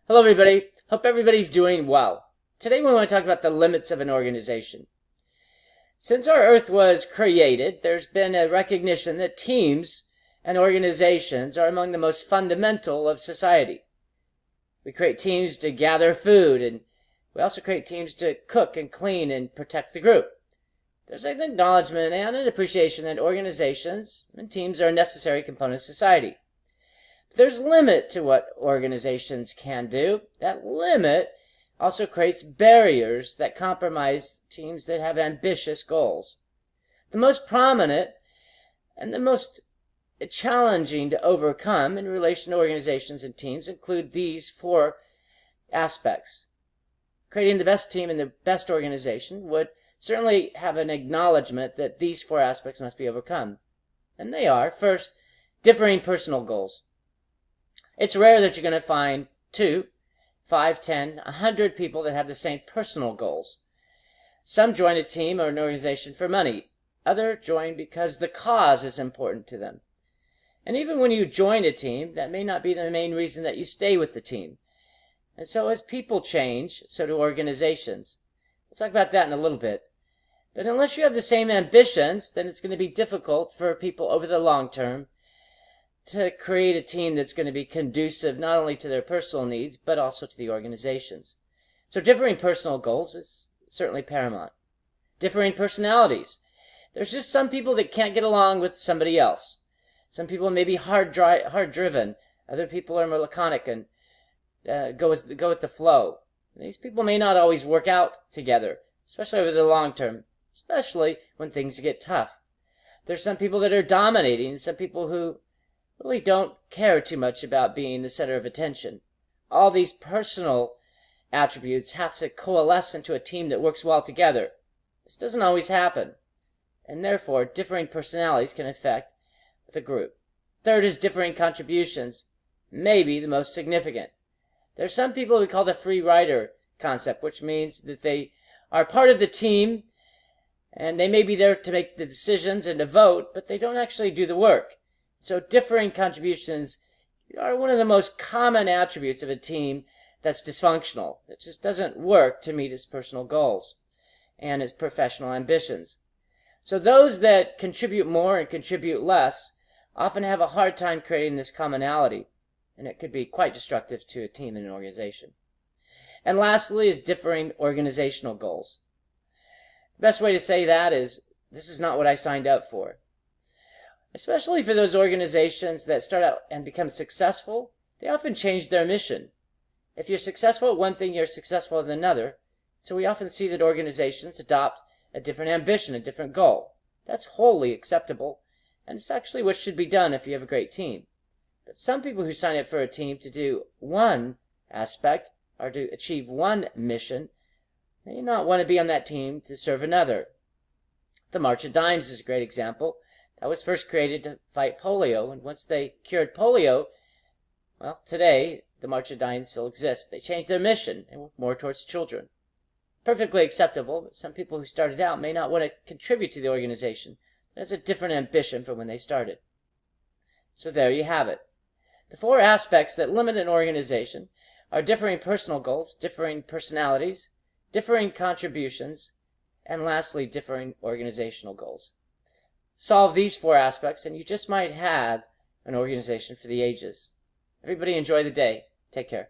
Hello everybody, hope everybody's doing well. Today we want to talk about the limits of an organization. Since our earth was created, there's been a recognition that teams and organizations are among the most fundamental of society. We create teams to gather food, and we also create teams to cook and clean and protect the group. There's an acknowledgement and an appreciation that organizations and teams are a necessary component of society. There's a limit to what organizations can do. That limit also creates barriers that compromise teams that have ambitious goals. The most prominent and the most challenging to overcome in relation to organizations and teams include these four aspects. Creating the best team and the best organization would certainly have an acknowledgement that these four aspects must be overcome. And they are, first, differing personal goals. It's rare that you're going to find 2, 5, 10, 100 people that have the same personal goals. Some join a team or an organization for money. Others join because the cause is important to them. And even when you join a team, that may not be the main reason that you stay with the team. And so as people change, so do organizations. We'll talk about that in a little bit. But unless you have the same ambitions, then it's going to be difficult for people over the long term to create a team that's going to be conducive not only to their personal needs, but also to the organization's. So differing personal goals is certainly paramount. Differing personalities. There's just some people that can't get along with somebody else. Some people may be hard-driven. Other people are more laconic and go with the flow. These people may not always work out together, especially over the long term, especially when things get tough. There's some people that are dominating, and some people who really don't care too much about being the center of attention. All these personal attributes have to coalesce into a team that works well together. This doesn't always happen, and therefore differing personalities can affect the group. Third is differing contributions, maybe the most significant. There's some people we call the free rider concept, which means that they are part of the team, and they may be there to make the decisions and to vote, but they don't actually do the work. So differing contributions are one of the most common attributes of a team that's dysfunctional. It just doesn't work to meet its personal goals and its professional ambitions. So those that contribute more and contribute less often have a hard time creating this commonality, and it could be quite destructive to a team and an organization. And lastly is differing organizational goals. The best way to say that is, this is not what I signed up for. Especially for those organizations that start out and become successful, they often change their mission. If you're successful at one thing, you're successful at another. So we often see that organizations adopt a different ambition, a different goal. That's wholly acceptable, and it's actually what should be done if you have a great team. But some people who sign up for a team to do one aspect or to achieve one mission may not want to be on that team to serve another. The March of Dimes is a great example. That was first created to fight polio, and once they cured polio, well, today the March of Dimes still exists. They changed their mission and work more towards children. Perfectly acceptable, but some people who started out may not want to contribute to the organization. That's a different ambition from when they started. So there you have it. The four aspects that limit an organization are differing personal goals, differing personalities, differing contributions, and lastly, differing organizational goals. Solve these four aspects, and you just might have an organization for the ages. Everybody enjoy the day. Take care.